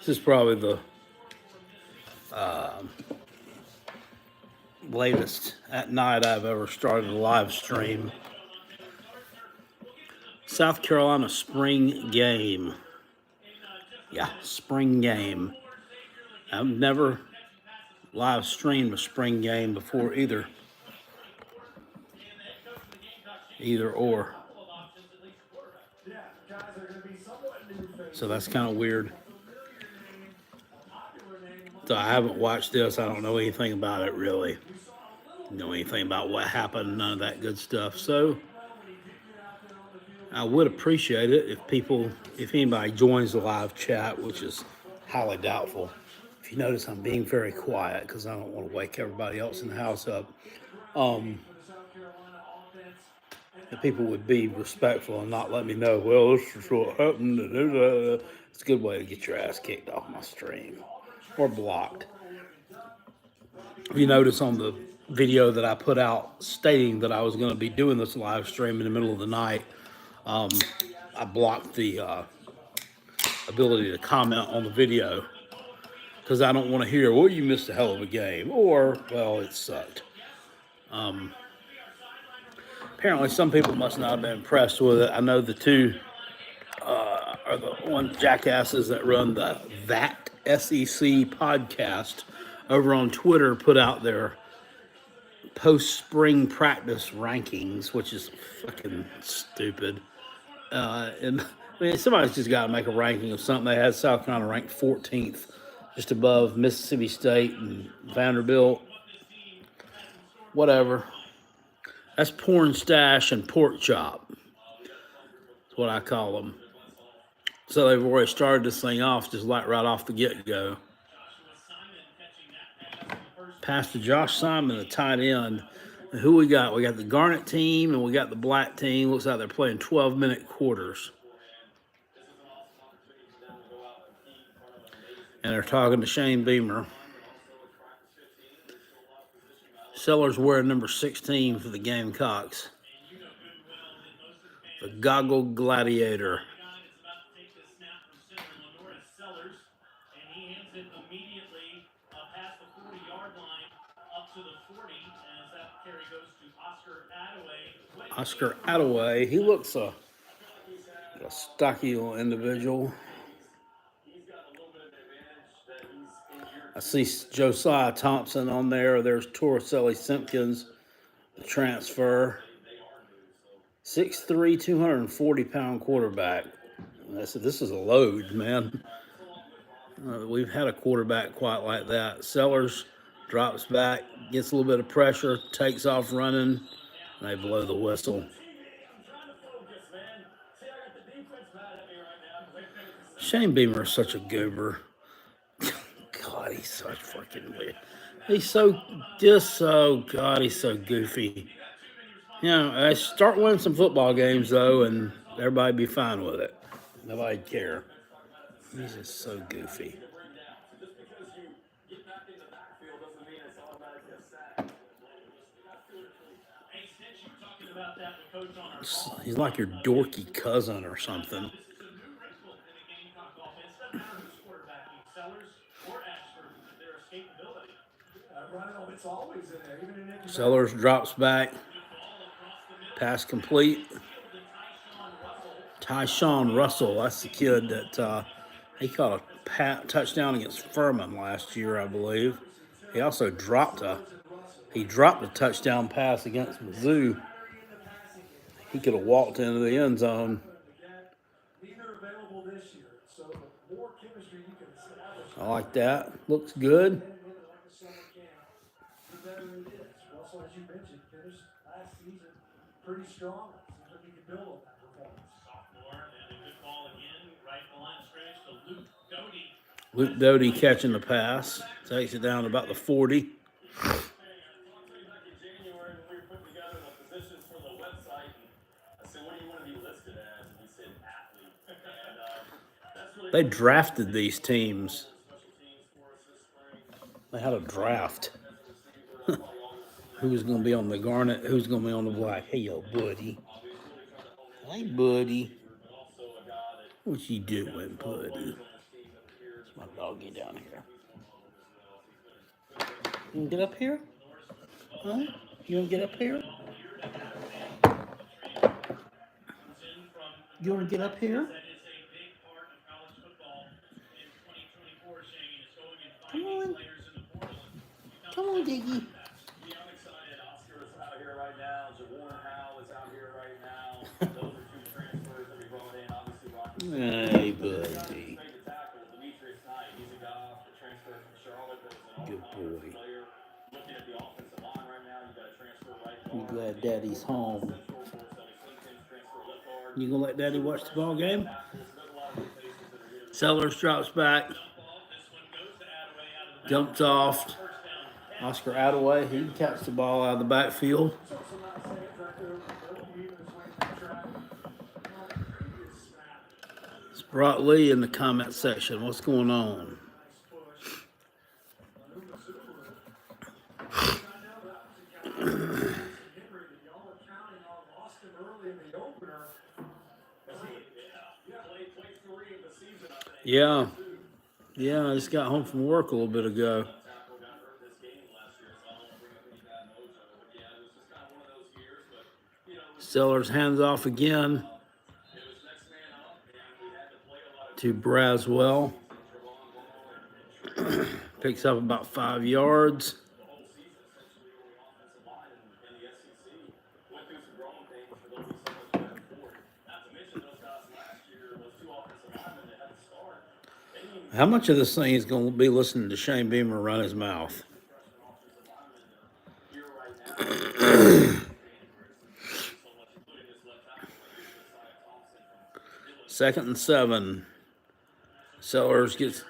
This is probably the latest at night I've ever started a live stream. South Carolina spring game. Yeah, spring game. I've never live streamed a spring game before either. Either or. So that's kind of weird. So I haven't watched this. I don't know anything about it really. Know anything about what happened, none of that good stuff. So I would appreciate it if anybody joins the live chat, which is highly doubtful. If you notice, I'm being very quiet because I don't want to wake everybody else in the house up. If people would be respectful and not let me know, well, this is what happened. It's a good way to get your ass kicked off my stream or blocked. If you notice on the video that I put out stating that I was going to be doing this live stream in the middle of the night, I blocked the ability to comment on the video because I don't want to hear, well, you missed a hell of a game, or, well, it sucked. Apparently some people must not have been impressed with it. I know the two are the one jackasses that run that SEC podcast over on Twitter put out their post-spring practice rankings, which is fucking stupid. And I mean, somebody's just got to make a ranking of something. They had South Carolina ranked 14th, just above Mississippi State and Vanderbilt. Whatever. That's porn stash and pork chop. That's what I call them. So they've already started this thing off just like right off the get-go. Pass to Josh Simon, the tight end. And who we got? We got the Garnet team and we got the Black team. Looks like they're playing 12-minute quarters. And they're talking to Shane Beamer. Sellers wearing number 16 for the Gamecocks. The Goggle Gladiator. Oscar Attaway. He looks a stocky little individual. I see Josiah Thompson on there. There's Torricelli Simpkins, the transfer. 6'3", 240-pound quarterback. I said, this is a load, man. We've had a quarterback quite like that. Sellers drops back, gets a little bit of pressure, takes off running, and they blow the whistle. Shane Beamer is such a goober. God, he's such fucking weird. He's so goofy. You know, I start winning some football games, though, and everybody be fine with it. Nobody'd care. He's just so goofy. He's like your dorky cousin or something. Sellers drops back. Pass complete. Tyshawn Russell, that's the kid that he caught a touchdown against Furman last year, I believe. He also dropped a touchdown pass against Mizzou. He could have walked into the end zone. I like that. Looks good. Pretty strong. Seems like he can build on that performance. Sophomore, and a good ball again, right in the line of scrimmage to Luke Doty. Luke Doty catching the pass, takes it down to about the 40. They drafted these teams. They had a draft. Who's going to be on the Garnet? Who's going to be on the Black? Hey, yo, buddy. Hey, buddy. What you doing, buddy? That's my doggy down here. You want to get up here? Huh? You want to get up here? You want to get up here? Come on. Come on, Diggy. Hey, buddy. Good boy. I'm glad Daddy's home. You gonna let Daddy watch the ball game? Sellers drops back. Dumps off. Oscar Attaway, he can catch the ball out of the backfield. It's Brock Lee in the comment section. What's going on? Yeah. Yeah, I just got home from work a little bit ago. Sellers hands off again to Braswell. Picks up about 5 yards. How much of this thing is going to be listening to Shane Beamer run his mouth? Second and 7. Sellers gets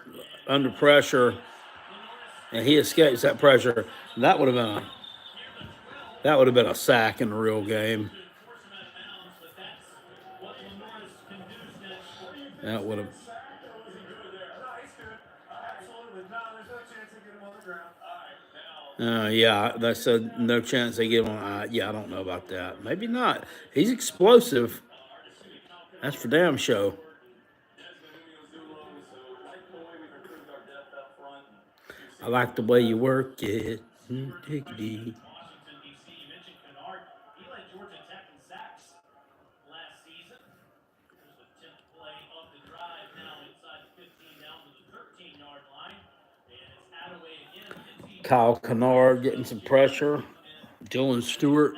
under pressure, and he escapes that pressure. That would have been a sack in the real game. That would have. Yeah, they said no chance they give him. Yeah, I don't know about that. Maybe not. He's explosive. That's for damn sure. I like the way you work it. Diggity. Kyle Kennard getting some pressure. Dylan Stewart.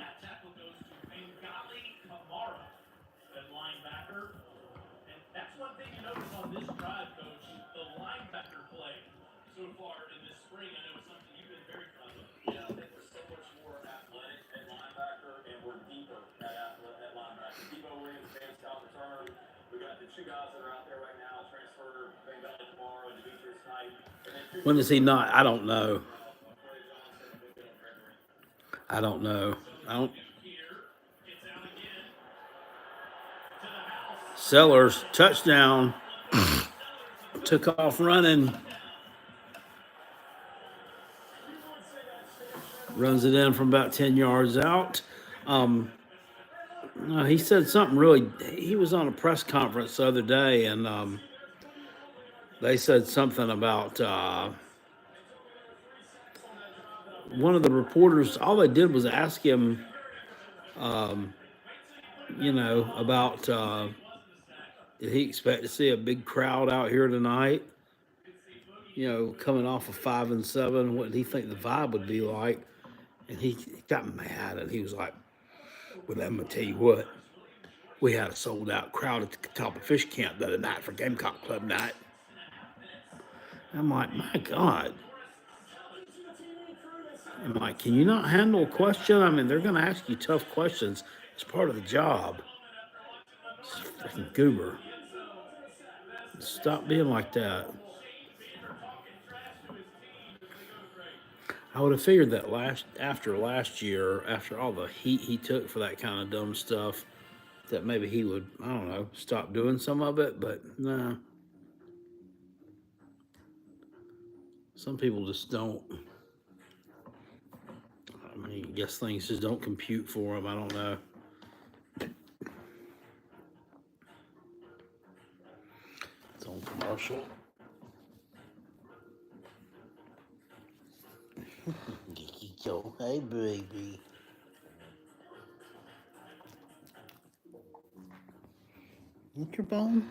When is he not? I don't know. I don't know. Sellers, touchdown. Took off running. Runs it in from about 10 yards out. He said something really. He was on a press conference the other day, and they said something about one of the reporters. All they did was ask him, about did he expect to see a big crowd out here tonight? Coming off of 5 and 7, what did he think the vibe would be like? And he got mad, and he was like, "Well, I'm gonna tell you what. We had a sold-out crowd at the top of fish camp the other night for Gamecock Club night." I'm like, my God. I'm like, can you not handle a question? I mean, they're going to ask you tough questions. It's part of the job. It's freaking goober. Stop being like that. I would have figured that after last year, after all the heat he took for that kind of dumb stuff, that maybe he would, I don't know, stop doing some of it, but no. Some people just don't. I mean, I guess things just don't compute for them. I don't know. It's on commercial. Hey, baby. What's your bone?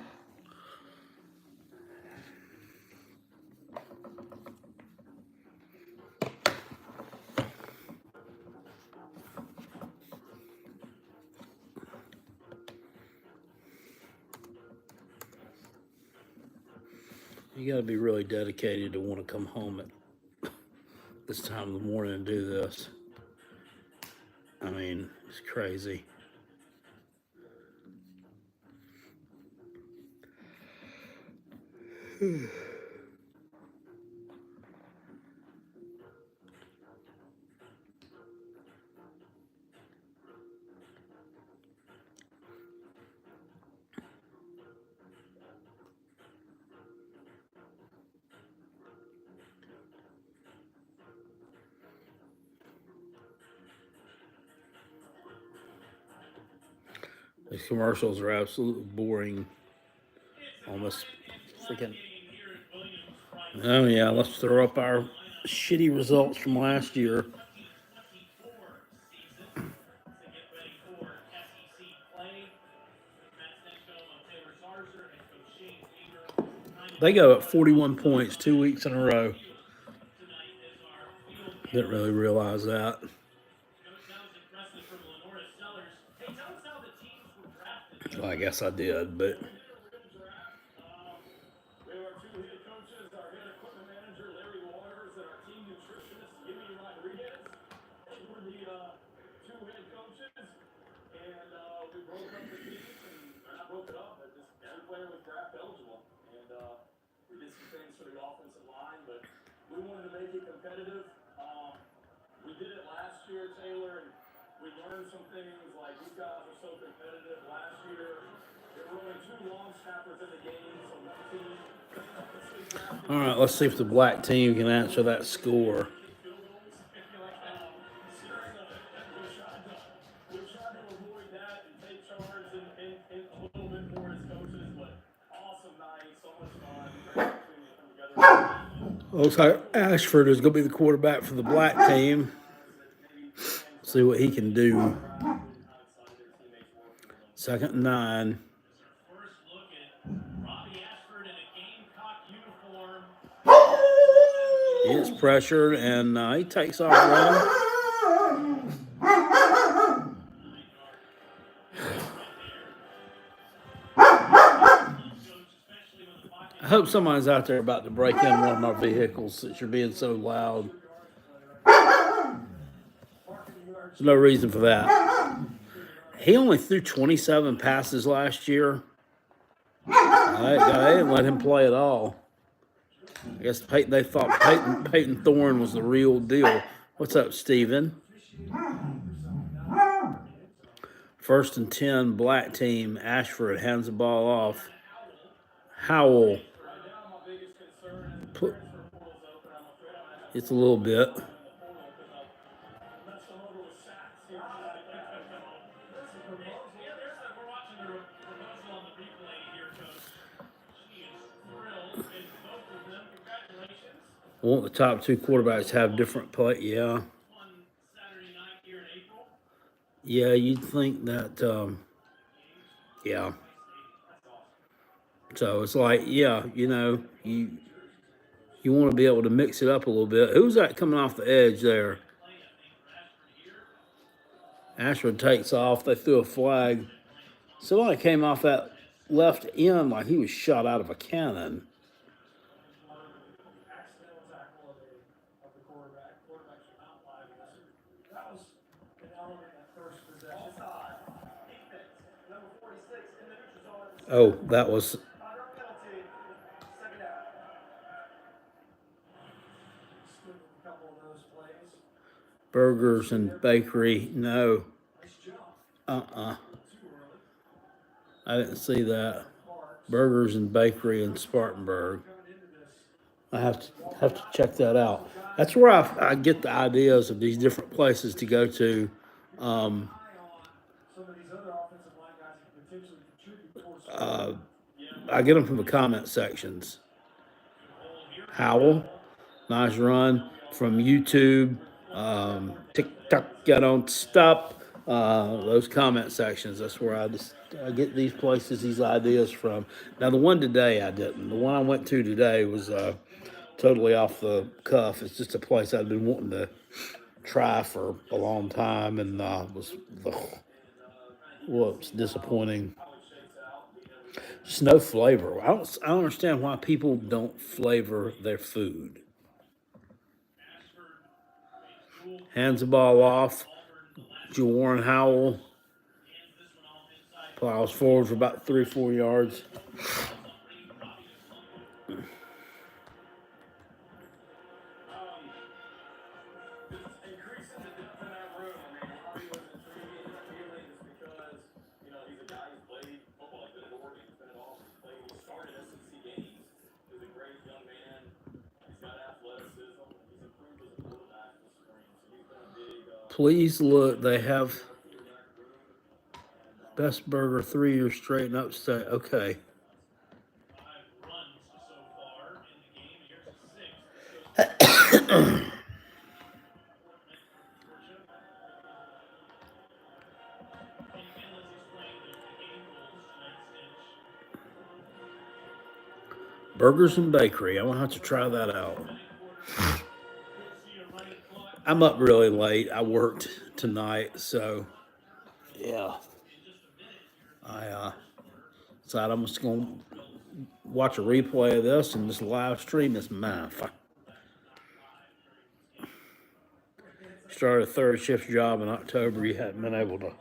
You got to be really dedicated to want to come home at this time of the morning and do this. I mean, it's crazy. These commercials are absolutely boring. Almost freaking. Oh, yeah, let's throw up our shitty results from last year. They go at 41 points 2 weeks in a row. Didn't really realize that. Well, I guess I did, but. All right, let's see if the black team can answer that score. Looks like Ashford is going to be the quarterback for the black team. See what he can do. 2nd and 9. He is pressured, and he takes off running. I hope somebody's out there about to break in one of my vehicles since you're being so loud. There's no reason for that. He only threw 27 passes last year. They didn't let him play at all. I guess they thought Peyton Thorne was the real deal. What's up, Steven? 1st and 10, black team. Ashford hands the ball off. Howell. It's a little bit. Won't the top 2 quarterbacks have different play? Yeah. Yeah, you'd think that, yeah. So it's like, yeah, you want to be able to mix it up a little bit. Who's that coming off the edge there? Ashford takes off. They threw a flag. Somebody came off that left end like he was shot out of a cannon. Oh, that was. Burgers and bakery. No. I didn't see that. Burgers and bakery in Spartanburg. I have to check that out. That's where I get the ideas of these different places to go to. I get them from the comment sections. Howell, Nice run from YouTube. TikTok, you don't stop. Those comment sections. That's where I get these places, these ideas from. Now, the one today I didn't. The one I went to today was totally off the cuff. It's just a place I've been wanting to try for a long time, and was disappointing. Just no flavor. I don't understand why people don't flavor their food. Hands the ball off. Warren Howell plows forward for about 3 or 4 yards. Please look, they have best burger 3 years straight and upstate. Okay. Burgers and Bakery. I'm going to have to try that out. I'm up really late. I worked tonight, so yeah. I decided I'm just going to watch a replay of this and just live stream this. Man, fuck. Started a third shift job in October. You hadn't been able to.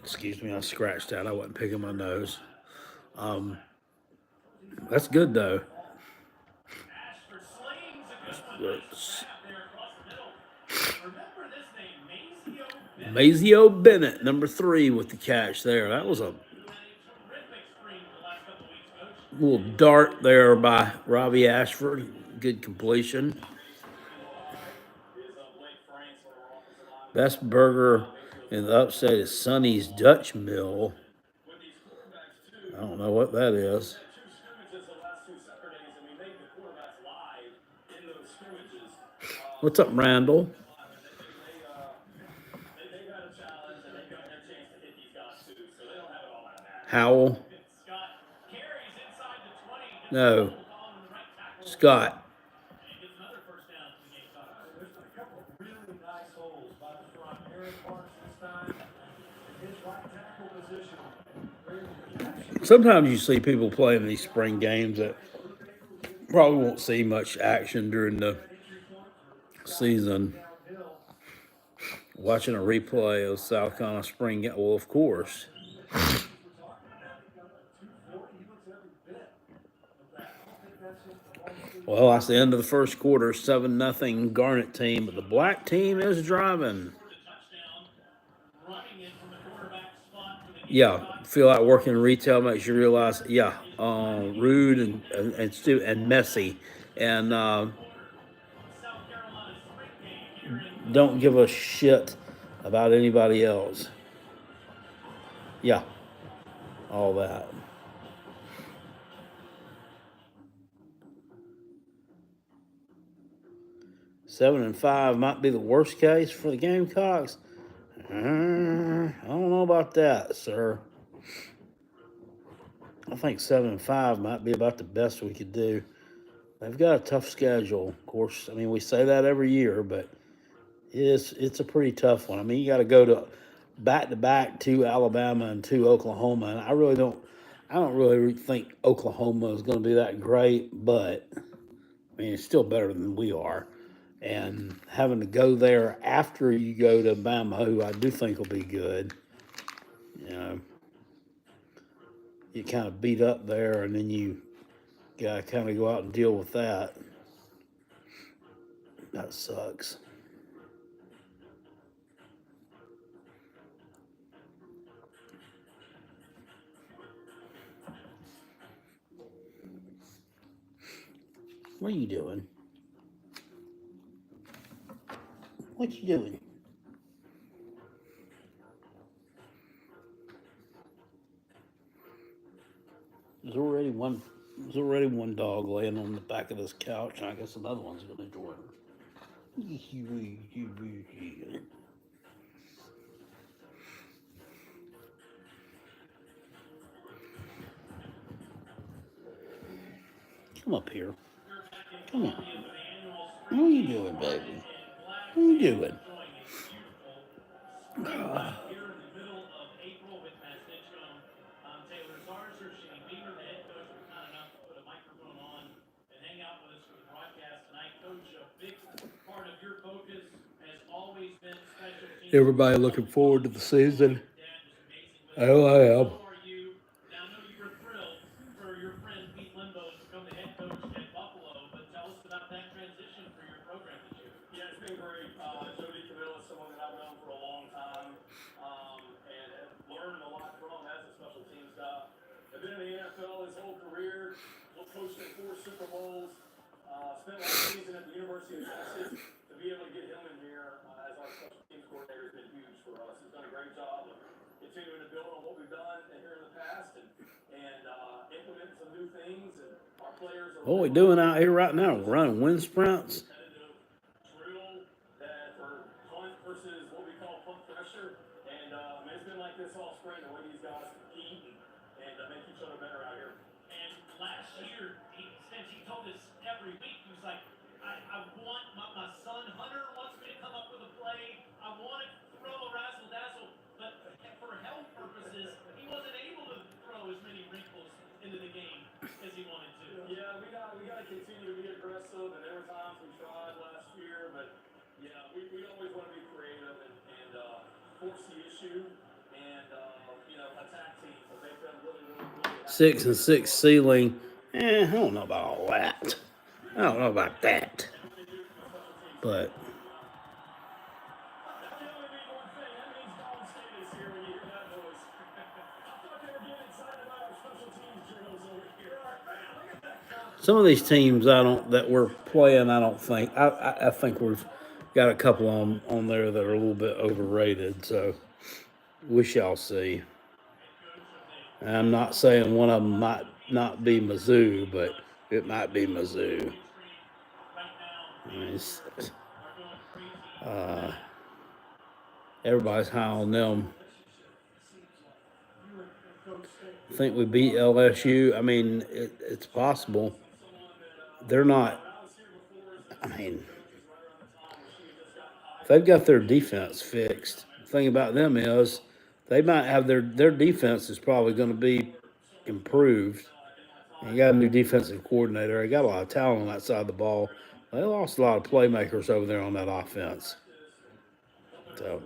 Excuse me, I scratched out. I wasn't picking my nose. That's good though. Mazio Bennett, number 3 with the catch there. That was a little dart there by Robbie Ashford. Good completion. Best burger in the upstate is Sonny's Dutch Mill. I don't know what that is. What's up, Randall? Howell? No. Scott. Sometimes you see people playing these spring games that probably won't see much action during the season. Watching a replay of South Carolina spring game, well, of course. Well, that's the end of the first quarter, 7-0 Garnet team, but the black team is driving. Yeah, feel like working in retail makes you realize, rude and messy, and don't give a shit about anybody else. Yeah, all that. Seven and 5 might be the worst case for the Gamecocks. I don't know about that, sir. I think 7 and 5 might be about the best we could do. They've got a tough schedule, of course. I mean, we say that every year, but it's a pretty tough one. I mean, you got to go to back to Alabama and to Oklahoma, and I don't really think Oklahoma is going to be that great, but I mean, it's still better than we are. And having to go there after you go to Bama, who I do think will be good, you kind of beat up there, and then you got to kind of go out and deal with that. That sucks. What are you doing? What you doing? There's already one There's already one dog laying on the back of this couch, and I guess another one's going to join her. Come up here. Come on. What are you doing, baby? What are you doing? Everybody looking forward to the season. I know I am. What we doing out here right now? We're running wind sprints. Six and six ceiling. I don't know about all that. I don't know about that. But some of these teams that we're playing, I don't think. I think we've got a couple on there that are a little bit overrated. So we shall see. And I'm not saying one of them might not be Mizzou, but it might be Mizzou. Everybody's high on them. I think we beat LSU. I mean, it's possible. They're not. I mean, they've got their defense fixed. The thing about them is they might have their defense is probably going to be improved. They got a new defensive coordinator. They got a lot of talent on that side of the ball. They lost a lot of playmakers over there on that offense. So.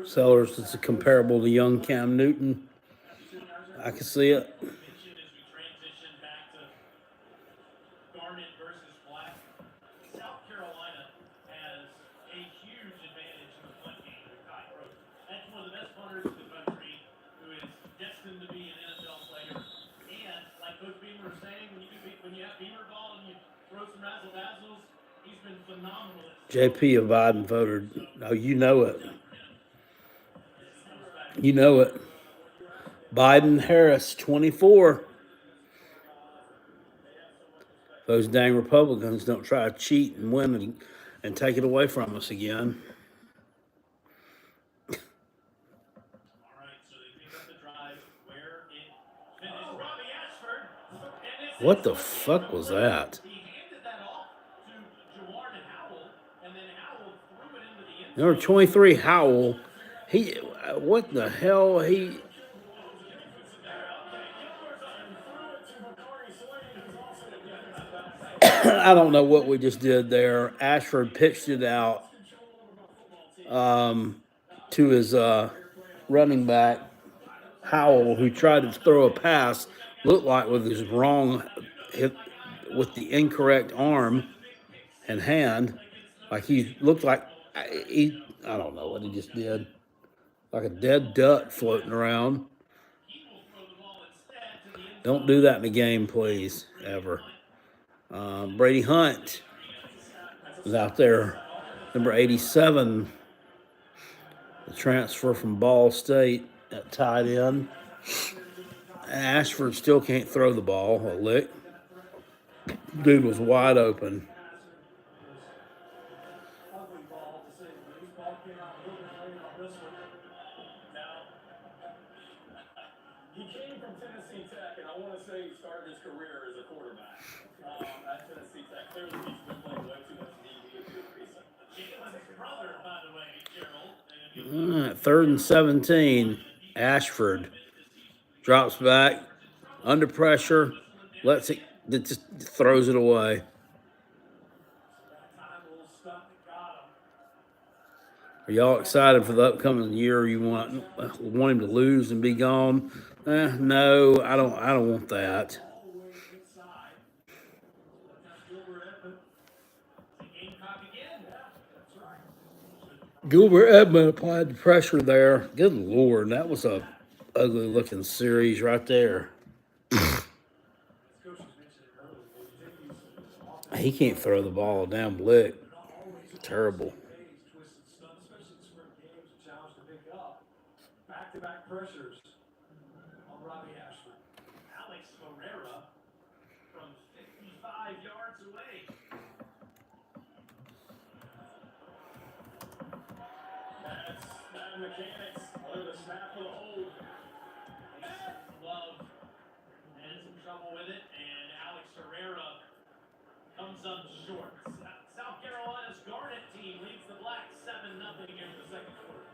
Sellers is comparable to young Cam Newton. I can see it. JP, a Biden voter. Oh, you know it. You know it. Biden Harris 24. Those dang Republicans don't try to cheat and win and take it away from us again. What the fuck was that? Number 23, Howell. What the hell? I don't know what we just did there. Ashford pitched it out to his running back, Howell, who tried to throw a pass, looked like with his wrong hit, with the incorrect arm and hand. Like he looked like I don't know what he just did. Like a dead duck floating around. Don't do that in the game, please, ever. Brady Hunt is out there. Number 87, the transfer from Ball State at tight end. Ashford still can't throw the ball a lick. Dude was wide open. He came from Tennessee Tech, and I want to say he started his career as a quarterback at Tennessee Tech. Clearly, he's been playing way too much DB recently. Jalen's brother, by the way, Gerald. Third and 17. Ashford drops back under pressure, lets it, just throws it away. Are y'all excited for the upcoming year? You want him to lose and be gone? No, I don't. I don't want that. Gilbert Edmond applied the pressure there. Good Lord, that was a ugly looking series right there. He can't throw the ball a damn lick. Terrible. Back-to-back pressures on Robbie Ashford. Alex Herrera from 55 yards away. That's that mechanics. Under the snap for the hold. Love had some trouble with it, and Alex Herrera comes up short. South Carolina's Garnet team leads the Blacks 7-0 in the second quarter.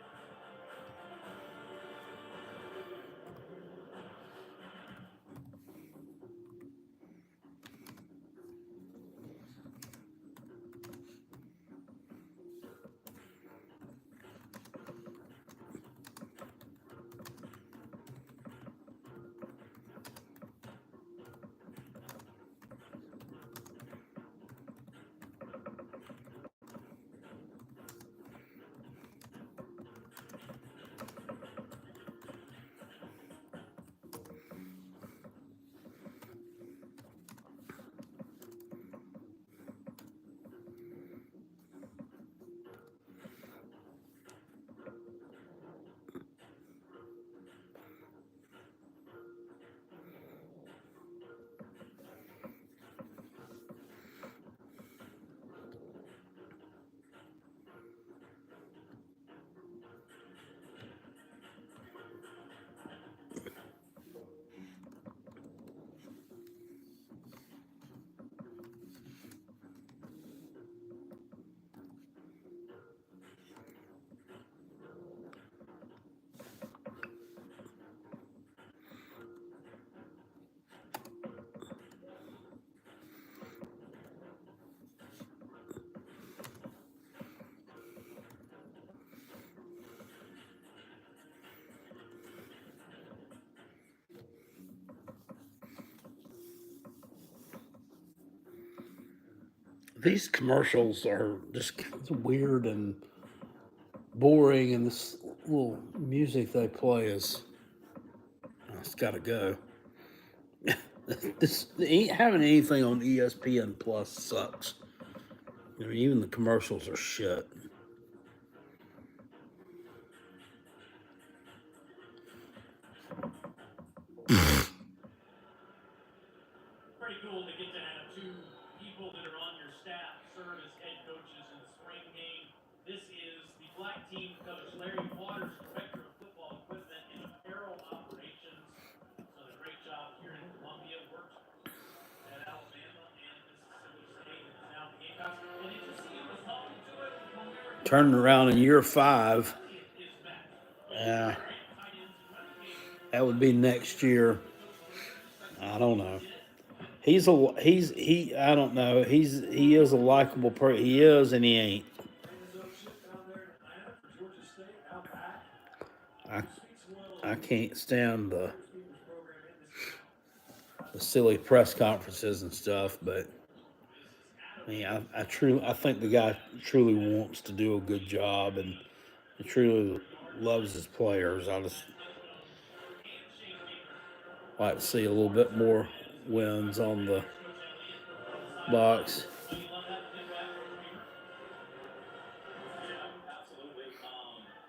These commercials are just weird and boring, and this little music they play is, it's got to go. This having anything on ESPN Plus sucks. I mean, even the commercials are shit. Pretty cool to get to have two people that are on your staff serve as head coaches in the spring game. This is the black team coach, Larry Waters, director of football equipment and apparel operations. Done a great job here in Columbia. Worked at Alabama and Mississippi State and now the Gamecocks. And did you see it was home to it when we were Turning around in year 5. is back. Yeah. That would be next year. I don't know. He I don't know. He is a likable person. He is and he ain't. I can't stand the silly press conferences and stuff, but I mean, I think the guy truly wants to do a good job and he truly loves his players. I just like to see a little bit more wins on the box.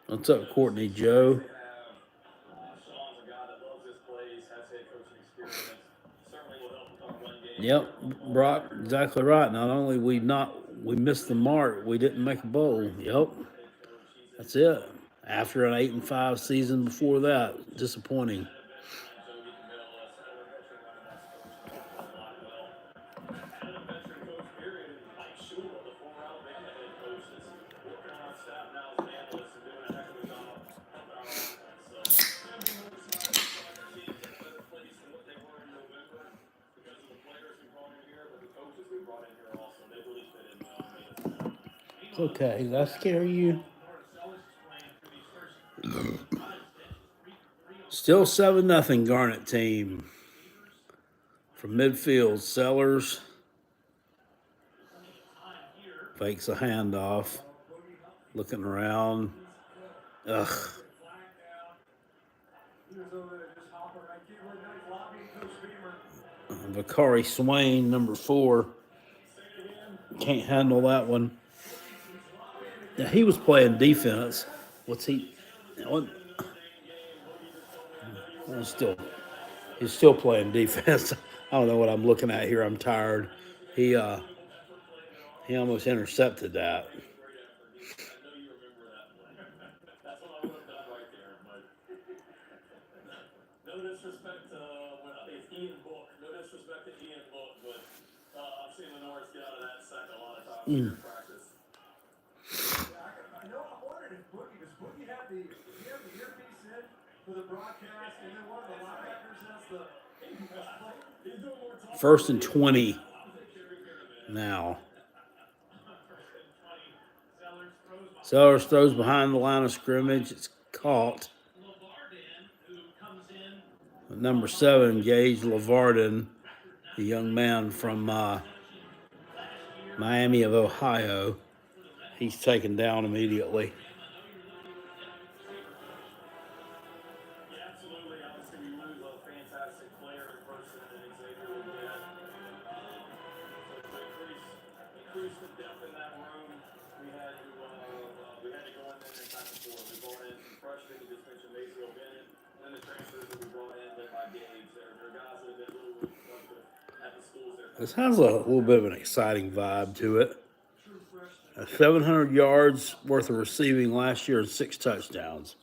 What's up, Courtney Joe? Yep, Brock, exactly right. Not only we missed the mark, we didn't make a bowl. Yep, that's it. After an 8-5 season before that, disappointing. It's okay. Did I scare you? Still 7-0 Garnet team. From midfield, Sellers fakes a handoff. Looking around. Ugh. Vakari Swain, number 4. Can't handle that one. Now, he was playing defense. What's he? What? He's still playing defense. I don't know what I'm looking at here. I'm tired. He almost intercepted that. No disrespect to it's Ian Book. No disrespect to Ian Book, but I've seen the Norris get out of that sack a lot of times in practice. Yeah, I know. I wondered if Boogie does Boogie have the earpiece in for the broadcast, and then one of the linebackers has the. First and 20. Now. Sellers throws behind the line of scrimmage. It's caught. Number 7, Gage Lavarden, the young man from Miami of Ohio. He's taken down immediately. Absolutely. Obviously, we lose a fantastic player in person and Xavier will get. Increase the depth in that room. We had to go in there and back and forth. We brought in some freshmen. You just mentioned Maceo Bennett. And the transfers that we brought in led by Gage. They're guys that have been really productive at the schools there. This has a little bit of an exciting vibe to it. 700 yards worth of receiving last year and 6 touchdowns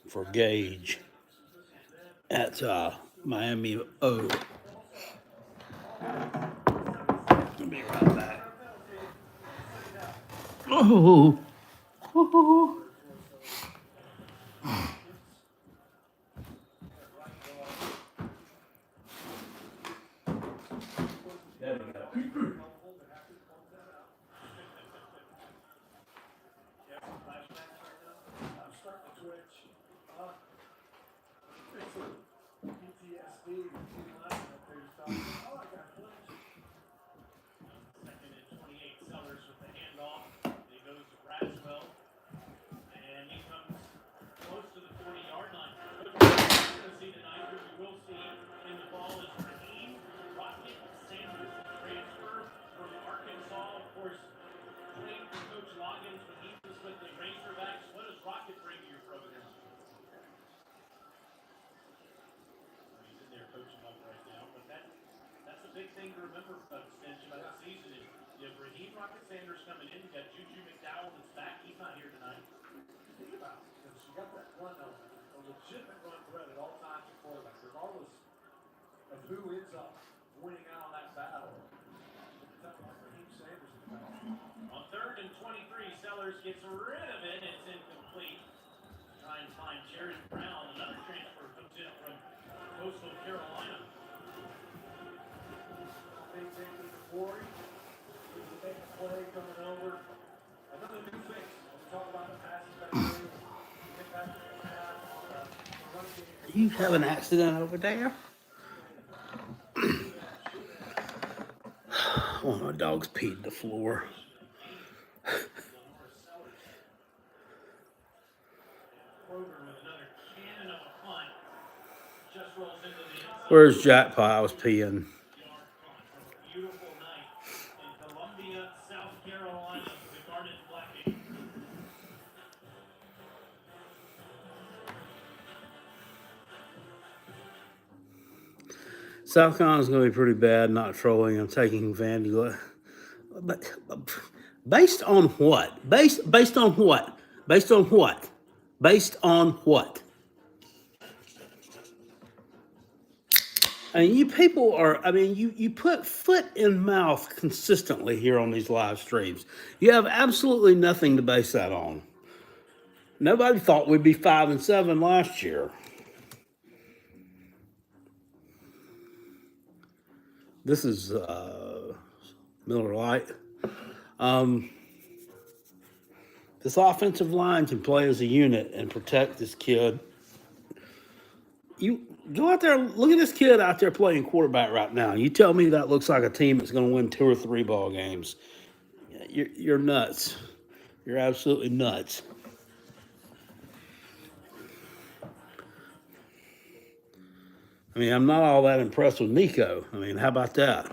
for Gage at Miami O. I'll be right back. Oh. There we go. thing to remember from extension of the season is you have Raheem Rocket Sanders coming in. You got Juju McDowell that's back. He's not here tonight. Think about it, because you got that run element, a legitimate run threat at all times at quarterback, regardless of who ends up winning out on that battle. Raheem Sanders is back. On 3rd and 23, Sellers gets rid of it. It's incomplete. Try and find Jerry Brown. Another transfer comes in from Coastal Carolina. Maintain the glory. The big play coming over. Another new face. We talk about the passes back there. You have an accident over there? Oh, my dog's peed the floor. Where's Jackpot? I was peeing. Beautiful night in Columbia, South Carolina, for the Garnet Black Eagles. South Carolina's going to be pretty bad, not trolling. I'm taking Vanderbilt. But based on what? Based on what? Based on what? Based on what? I mean, you people are, I mean, you put foot in mouth consistently here on these live streams. You have absolutely nothing to base that on. Nobody thought we'd be 5-7 last year. This is Miller Lite. This offensive line can play as a unit and protect this kid. You go out there, look at this kid out there playing quarterback right now. You tell me that looks like a team that's going to win 2 or 3 ball games. You're nuts. You're absolutely nuts. I mean, I'm not all that impressed with Nico. I mean, how about that?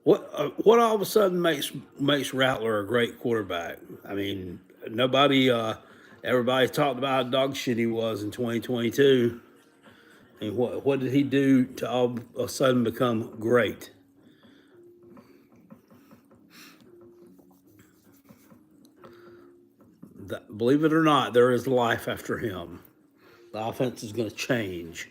What all of a sudden makes Rattler a great quarterback? I mean, everybody talked about how dog shit he was in 2022. And what did he do to all of a sudden become great? Believe it or not, there is life after him. The offense is going to change.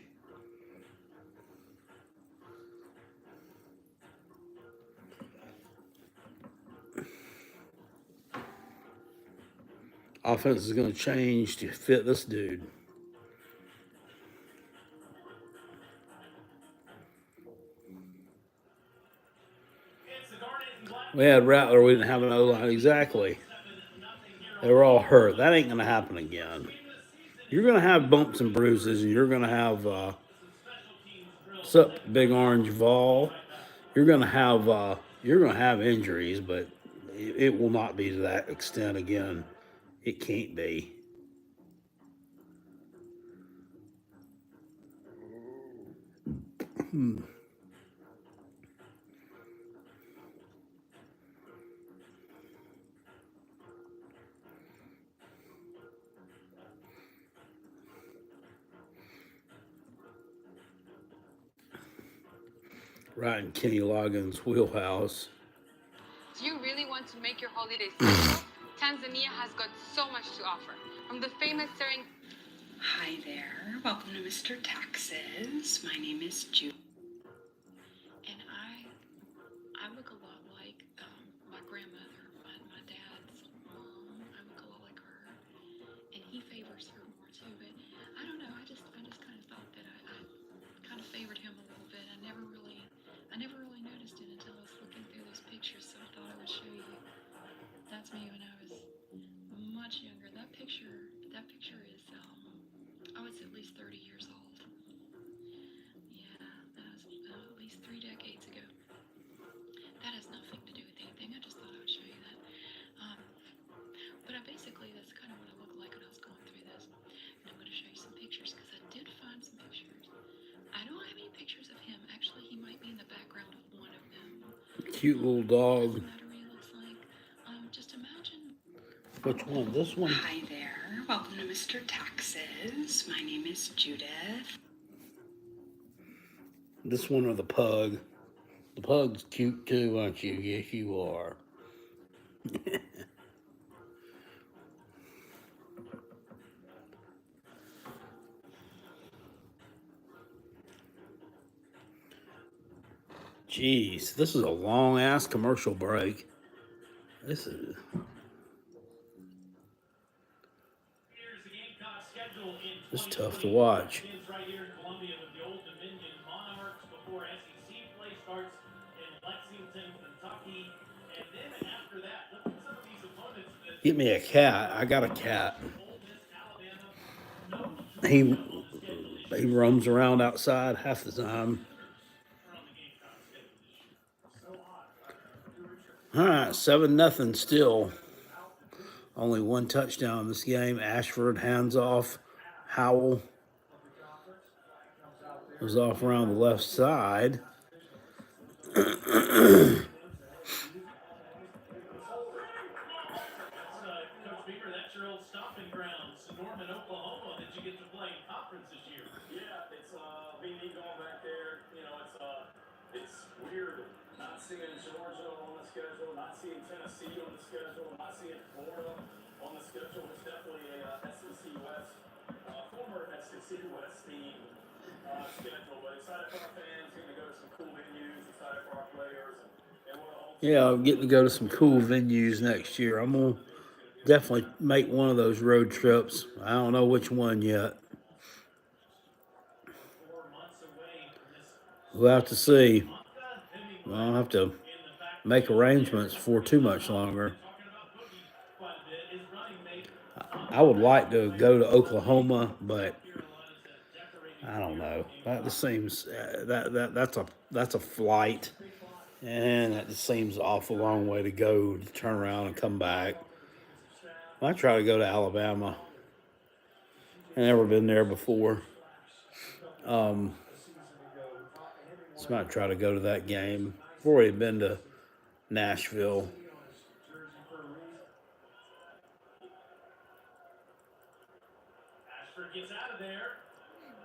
Offense is going to change to fit this dude. We had Rattler, we didn't have an O-line. Exactly. They were all hurt. That ain't going to happen again. You're going to have bumps and bruises, and you're going to have, what's up, Big Orange Vol? You're going to have injuries, but it will not be to that extent again. It can't be. Right in Kenny Loggins' wheelhouse. Do you really want to make your holiday special? Tanzania has got so much to offer. From the famous serving. Hi there. Welcome to Mr. Taxes. My name is Jude. And I look a lot like my grandmother, my dad's mom. I look a lot like her. And he favors her more too. But I don't know. I just kind of thought that I kind of favored him a little bit. I never really noticed it until I was looking through those pictures, so I thought I would show you. That's me when I was much younger. That picture is, I was at least 30 years old. Yeah, that was at least 3 decades ago. That has nothing to do with anything. I just thought I would show you that. But that's kind of what I looked like when I was going through this. And I'm going to show you some pictures because I did find some pictures. I don't have any pictures of him. Actually, he might be in the background of one of them. Cute little dog. Doesn't matter what he looks Which one? This one? Hi there. Welcome to Mr. Taxes. My name is Judith. This one or the pug? The pug's cute too, aren't you? Yes, you are. Jeez, this is a long ass commercial break. This is. Here's the Gamecocks schedule in It's tough to 2020. watch. Begins right here in Columbia with the Old Dominion Monarchs before SEC play starts in Lexington, Kentucky. And then after that, look at some of these opponents that Get me a cat. I got a cat. Ole Miss, Alabama. No He shortcut on the schedule this he year. roams around outside half the time. Are on the Gamecocks schedule this year. All right, 7-0 still. Only one touchdown in this game. Ashford hands off. Howell was off around the left side. Coach Beamer, that's your old stomping grounds, Norman, Oklahoma, that you get to play in conference this year. Yeah, it's being neat going back there. You know, it's weird not seeing Georgia on the schedule, not seeing Tennessee on the schedule, not seeing Florida on the schedule. It's definitely a SEC West, former SEC West team schedule. But excited for our fans, getting to go to some cool venues, excited for our players, and we're all. Yeah, I'm getting to go to some cool venues next year. I'm gonna definitely make one of those road trips. I don't know which one yet. 4 months away from this. We'll have to see. Monka I'll have to in the back make arrangements for too much longer. talking about Boogie quite a bit. His running mate, I would like to go to Oklahoma, but Carolina's decorating I don't know. That just seems that's a flight, and that just seems an awful long way to go to turn around and come back. I try to go to Alabama. I've never been there before. So I might try to go to that game. I've already been to Nashville. Ashford gets out of there.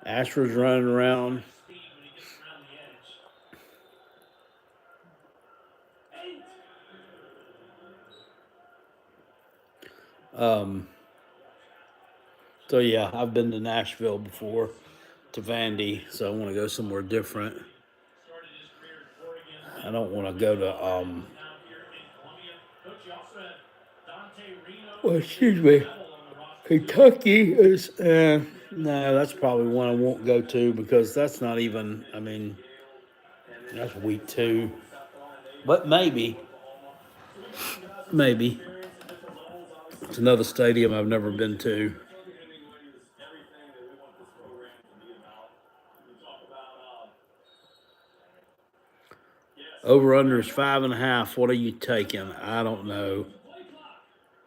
Ashford's running around. Speed when he gets around the edge. 8. So yeah, I've been to Nashville before, to Vandy. So I want to go somewhere different. Started his career at Oregon. I don't want to go to Now here in Columbia. Coach, you also had Dante Reno. Well, excuse me. On the roster. Kentucky is no, that's probably one I won't go to because that's not even. I mean, that's week 2, but maybe. It's another stadium I've never been to. Over under is 5.5. What are you taking? I don't know.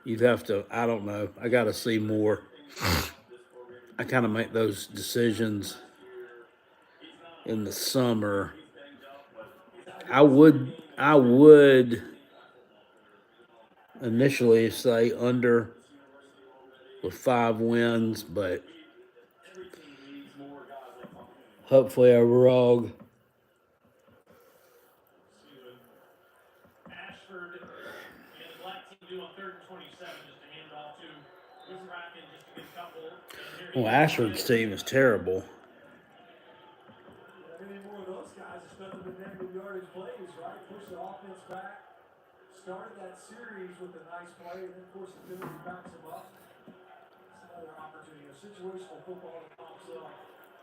You'd have to. I don't know. I got to see more. I kind of make those decisions in the summer. I would initially say under with 5 wins, but hopefully I'm wrong. Ashford and the black team do on 3rd and 27 just to hand it off to Wisrakin just to get a couple. And here Well, Ashford's team is terrible. Any more of those guys, it's nothing but negative yardage plays, right? Push the offense back. Started that series with a nice play, and then, of course, the penalty backs him up. It's another opportunity. A situational football that pops up.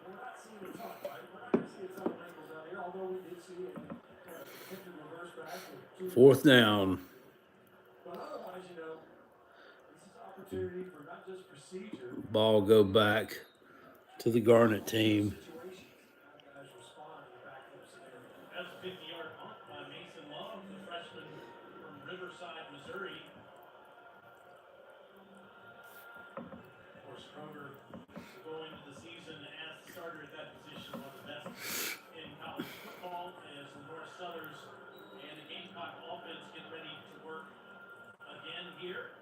We're not seeing a ton, right? We're not going to see a ton of wrinkles out here, although we did see it hit the reverse back. 4th down. But otherwise, you know, this is opportunity for not just procedure. Ball go back to the Garnet team. Guys respond in the backup scenario. that's a 50-yard punt by Mason Love, the freshman from Riverside, Missouri. Of course, Kroger will go into the season as the starter at that position, one of the best in college football, as the North Southers and the Gamecock offense get ready to work again here.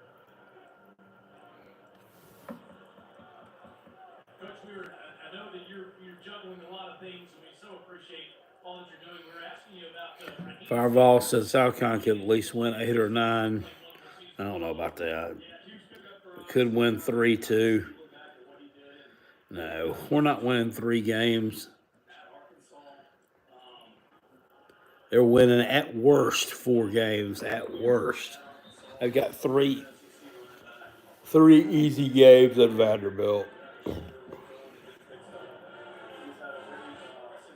you're juggling a lot of things, and we so appreciate all that you're doing. We're asking you about Raheem. Fireball said South Carolina could at least win 8 or 9. I don't know about that. Could win 3-2. No, we're not winning 3 games. They're winning at worst 4 games. At worst, I've got three easy games at Vanderbilt. Since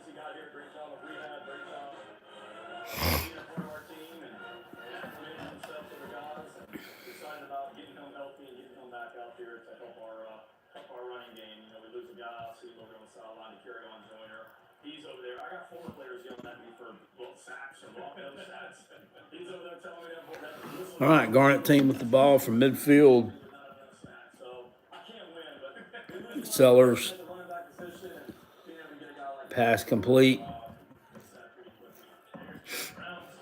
he got here, great job of rehab, great job being a part of our team and acclimating himself to the guys. And excited about getting him healthy and getting him back out there to help our running game. You know, we lose a guy, I see him over on the sideline to carry on Joyner. He's over there. I got former players yelling at me for sacks or block those sacks. He's over there telling me that. All right, Garnet team with the ball from midfield. So I can't win, but Sellers. running back position and being able to get a guy like Pass complete. Brown's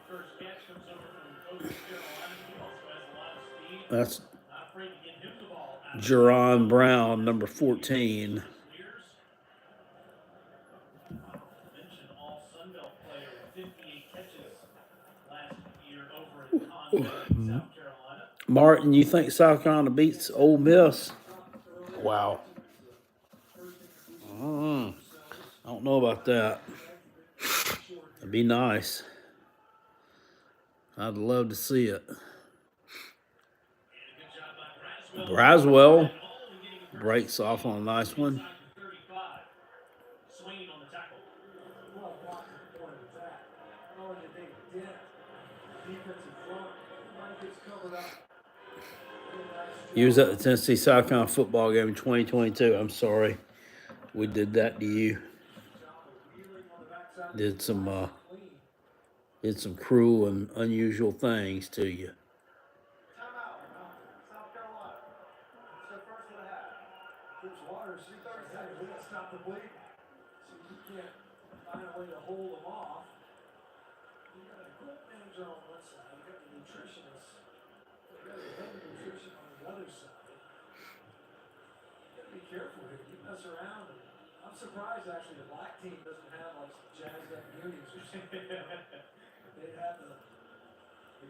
first catch comes over from Coach Carolina. He also has a lot of speed. That's Not afraid to get him the ball. Jerron Brown, number 14. Mentioned all Sun Belt player with 58 catches last year over in Conway, South Carolina. Martin, you think South Carolina beats Ole Miss? Wow. I don't know about that. It'd be nice. I'd love to see it. Braswell breaks off on a nice one. Swinging on the tackle. Well blocked at the point of attack. Not only did they dent the defensive front, everybody gets covered up. He was at the Tennessee South Carolina football game in 2022. I'm sorry. We did that to you. Did some cruel and unusual things to you. Timeout. South Carolina. It's their first of the half. Coach Waters, we gotta stop the bleeding. See, you can't find a way to hold them off. You got a great manager on one side, you got the nutritionist, you got the head nutrition on the other side. You gotta be careful here. You mess around. I'm surprised actually the black team doesn't have like some jazzed up unis or something. They have the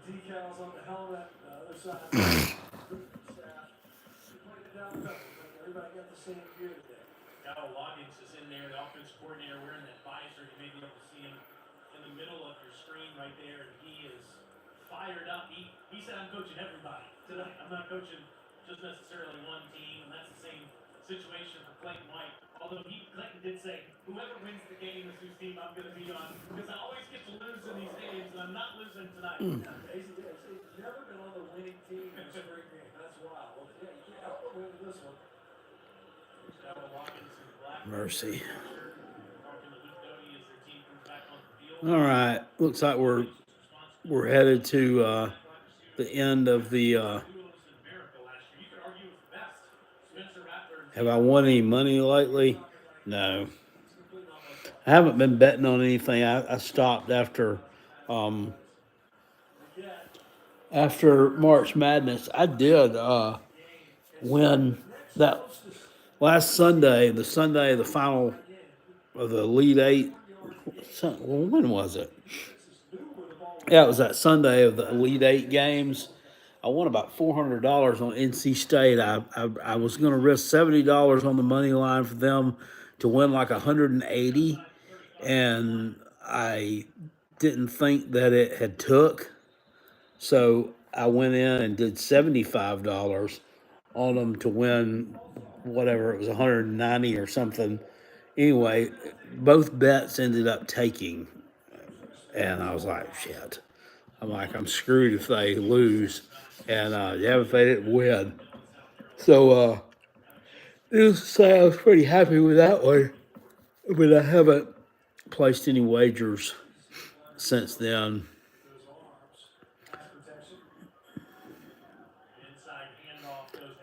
decals on the helmet, the other side. Staff. They played it down the middle. Everybody got the same gear today. Kyle Loggins is in there, the offense coordinator wearing that visor. You may be able to see him in the middle of your screen right there, and he is fired up. He said, I'm coaching everybody tonight. I'm not coaching just necessarily one team, and that's the same situation for Clayton White. Although Clayton did say, whoever wins the game is whose team I'm going to be on, because I always get to lose in these games, and I'm not losing tonight. He's never been on the winning team in a spring game. That's wild. Well, yeah, you can't help but win this one. Kyle Loggins in the black. Mercy. Talking to Luke Doty as their team comes back on the field. All right. Looks like we're headed to the end of the. Have I won any money lately? No. I haven't been betting on anything. I stopped after March Madness. I did win that last Sunday, the Sunday of the final of the Elite Eight. Well, when was it? Yeah, it was that Sunday of the Elite Eight games. I won about $400 on NC State. I was going to risk $70 on the money line for them to win like 180, and I didn't think that it had took. So I went in and did $75 on them to win whatever, it was 190 or something. Anyway, both bets ended up taking, and I was like, shit. I'm screwed if they lose, and if they didn't win. So needless to say, I was pretty happy with that one, but I haven't placed any wagers since then.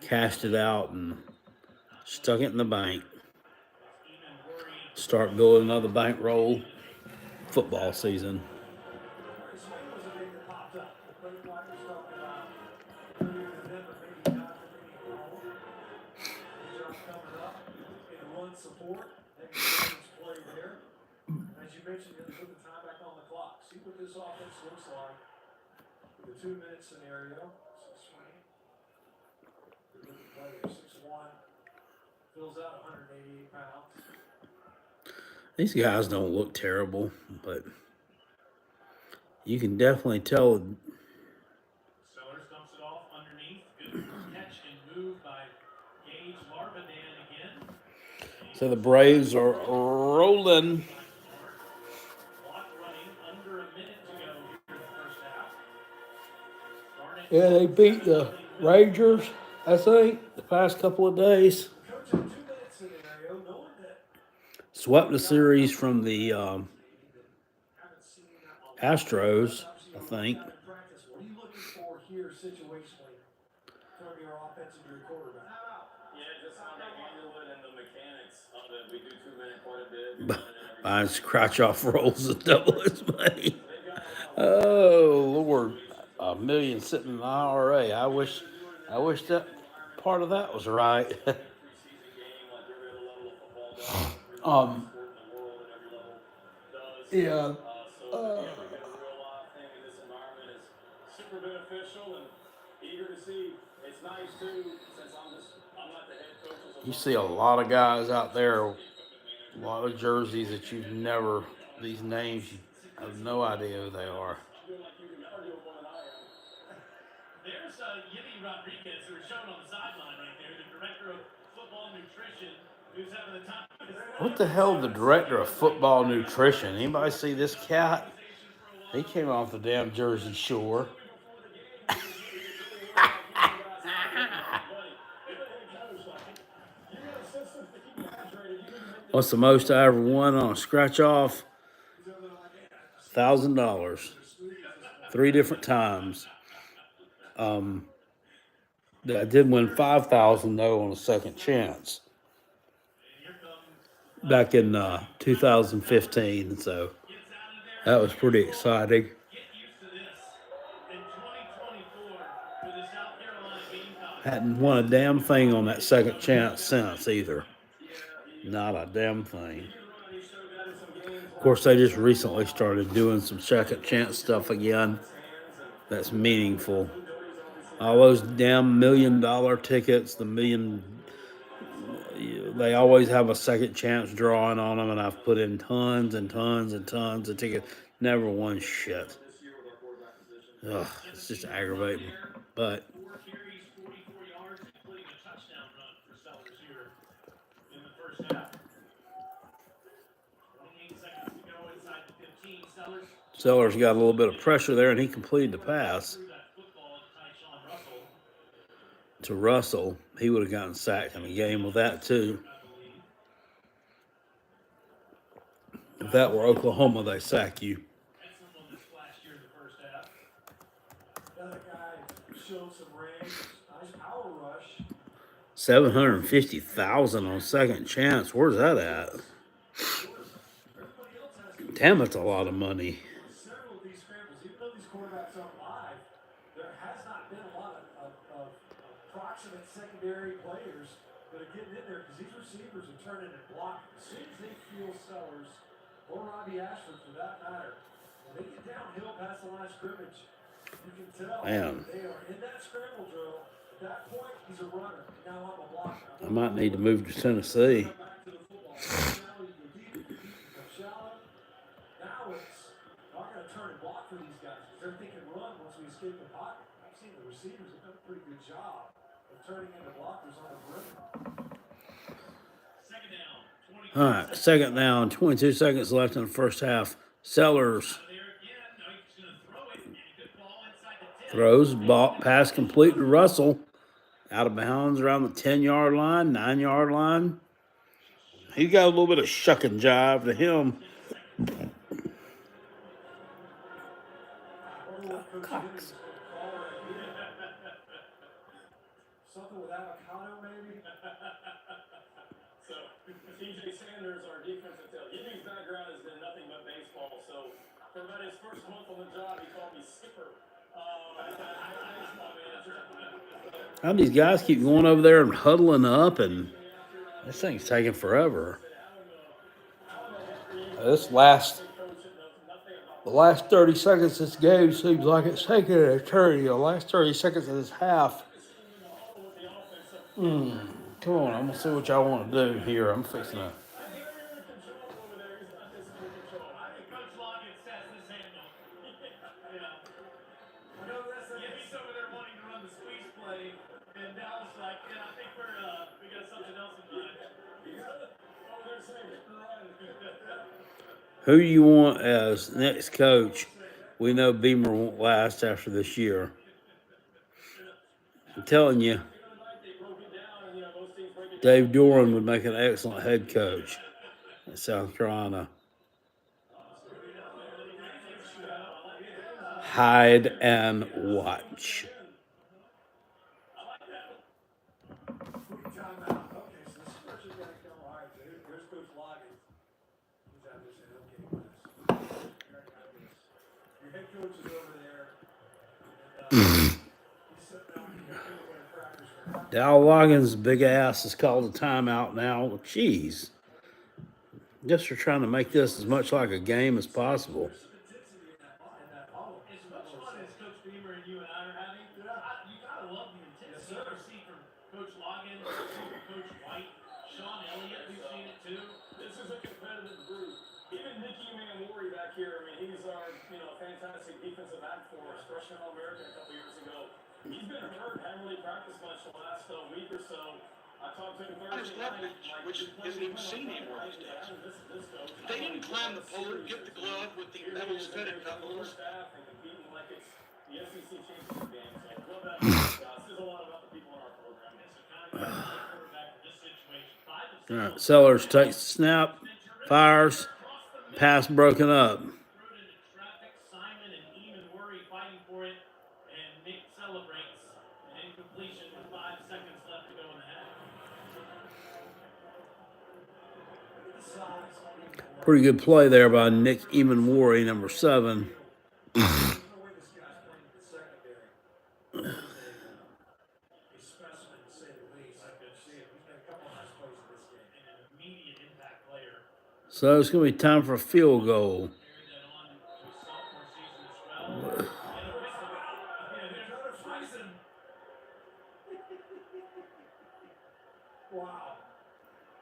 Cashed it out and stuck it in the bank. Start building another bankroll football season. you mentioned, you have to put the time back on the clock. See what this offense looks like with the 2-minute scenario. Swing. Look at the player, 6'1", fills out 188 pounds. These guys don't look terrible, but you can definitely tell. Sellers dumps it off underneath. Good catch and move by Gage Larvadan again. So the Braves are rolling. Clock running under a minute to go here in the first half. Garnett Yeah, they beat the Rangers, I think, the past couple of days. Coach, in a 2-minute scenario, knowing that Swept the series from the haven't seen that Astros, I think. in practice, what are you looking for here situationally from your offense and your quarterback? Yeah, just how they handle it and the mechanics of it. We do 2-minute quite a bit. Buying scratch off rolls and double his money. Oh Lord, $1 million sitting in the IRA. I wish that part of that was right. Yeah. Super beneficial and eager to see. It's nice too, since I'm not the head coach. You see a lot of guys out there, a lot of jerseys that you've never, these names, you have no idea who they are. There's Yimi Rodriguez, who is shown on the sideline right there, the director of football nutrition, who's having the time of his life. What the hell, the director of football nutrition? Anybody see this cat? He came off the damn Jersey Shore. What's the most I ever won on a scratch off? $1,000. 3 different times. I did win $5,000 though on a second chance back in 2015. So that was pretty exciting. Get used to this. In 2024, for the South Carolina Gamecocks, Hadn't won a damn thing on that second chance since either. Not a damn thing. Of course, they just recently started doing some second chance stuff again. That's meaningful. All those damn $1 million tickets, they always have a second chance drawing on them, and I've put in tons and tons and tons of tickets. Never won shit. Ugh, it's just aggravating. But 4 carries, 44 yards, including a touchdown run for Sellers here in the first half. 28 seconds to go inside the 15. Sellers got a little bit of pressure there, and he completed the pass Threw that football to Tyshawn Russell, to Russell. He would have gotten sacked in the game with that too. I believe. If that were Oklahoma, they sack you. Had someone that splashed here in the first half. Another guy showed some range, nice power rush. 750,000 on second chance. Where's that at? Everybody else has Damn, that's a lot of money. several of these scrambles. Even though these quarterbacks aren't live, there has not been a lot of proximate secondary players that are getting in there because these receivers are turning and blocking. As soon as they feel Sellers or Robbie Ashford for that matter, when they get downhill past the line of scrimmage, you can tell Man. they are in that scramble drill. At that point, he's a runner. Now I'm a blocker. I might need to move to Tennessee. Back to the football. Now you go deep, you go shallow. Now it's not going to turn and block for these guys because they're thinking run once we escape the pocket. I've seen the receivers have done a pretty good job of turning into blockers on the perimeter. Second down, 20. All right, second down, 22 seconds left in the first half. Sellers There again. No, he's going to throw it, and a good ball inside the 10. throws, ball, pass complete to Russell. Out of bounds around the 10-yard line, 9-yard line. He got a little bit of shuck and jive to him. Cox. Something with avocado, maybe? So, TJ Sanders, our defensive tail. Yimi's background has been nothing but baseball. So, for about his first month on the job, he called me skipper. How these guys keep going over there and huddling up, and this thing's taking forever. This last The last 30 seconds of this game seems like it's taking an eternity. The last 30 seconds of this half. Come on, I'm gonna see what y'all want to do here. I'm fixing to. Coach Loggins says this handle. Yeah. I know that's He's over there wanting to run the squeeze play, and Dallas like, yeah, I think we got something else in mind. Over there saying, run. Who do you want as next coach? We know Beamer won't last after this year. I'm telling you, Dave Doran would make an excellent head coach at South Carolina. Hide and watch. timeout. Okay, so the Spurs are going to come. All right, so here's Coach Loggins. He's out there saying, okay, guys, your head coach is over there. And, he's sitting out here peanut butter crackers for Dow Loggins' big ass is called a timeout now. Jeez. Just for trying to make this as much like a game as possible. As much fun as Coach Beamer and you and I are having, you gotta love the intensity you see from Coach Loggins, you see from Coach White, Sean Elliott, we've seen it too. This is a competitive group. Even Nicky Manamori back here, I mean, he's our, fantastic defensive back for us, freshman All-American a couple years ago. He's been hurt, hadn't really practiced much the last week or so. I talked to him Thursday night, which isn't seen anymore these days. If they didn't climb the pole, get the glove with the levels fitted knuckles. Staff and competing like it's the SEC championship game. So I love that. This is a lot about the people in our program. It's a kind of quarterback in this situation. 5 of 6 All right, Sellers takes the snap, fires, pass broken up. thrown into traffic. Simon and Eamon Worry fighting for it, and Nick celebrates an incompletion with 5 seconds left to go in the half. Pretty good play there by Nick Eamon-Worry, number 7. there's no way this guy's playing in the secondary. He's a specimen, to say the least. I could see it. He's made a couple of nice plays in this game. And an immediate impact player. So it's going to be time for a field goal. Carry that on to his sophomore season as well. And a whistle. Yeah, there's Freisen. Wow.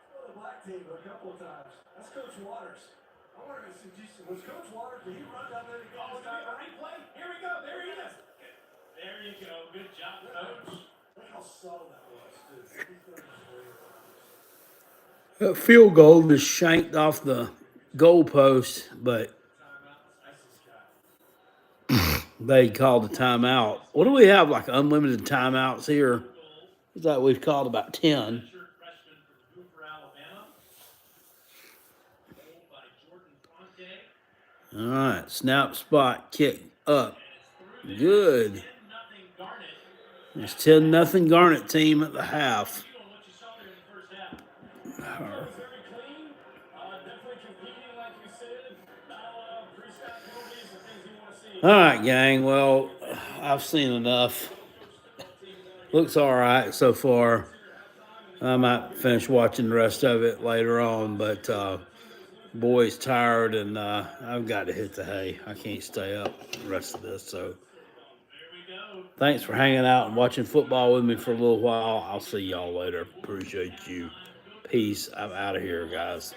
Well, the black team a couple of times. That's Coach Waters. I wonder if was Coach Waters, did he run down there to get Oh, his guy? replay. Here we go. There he is. There you go. Good job, Coach. Look how subtle that was, too. He's doing this That field goal just shanked off the goalpost, but they called a timeout. What do we have, like unlimited timeouts here? Looks like we've called about 10. Freshman from Hoover, Alabama. Goal by Jordan Fonte. All right, snap, spot, kick, up. Good. 10-0 Garnet. It's 10-0 Garnet team at the half. You on what you saw there in the first half. It was very clean. Definitely competing, like you said. Not a lot of pre-snap penalties and things you want to see. All right, gang. Well, I've seen enough. Looks all right so far. I might finish watching the rest of it later on, but boy's tired, and I've got to hit the hay. I can't stay up the rest of this. So thanks for hanging out and watching football with me for a little while. I'll see y'all later. Appreciate you. Peace. I'm out of here, guys.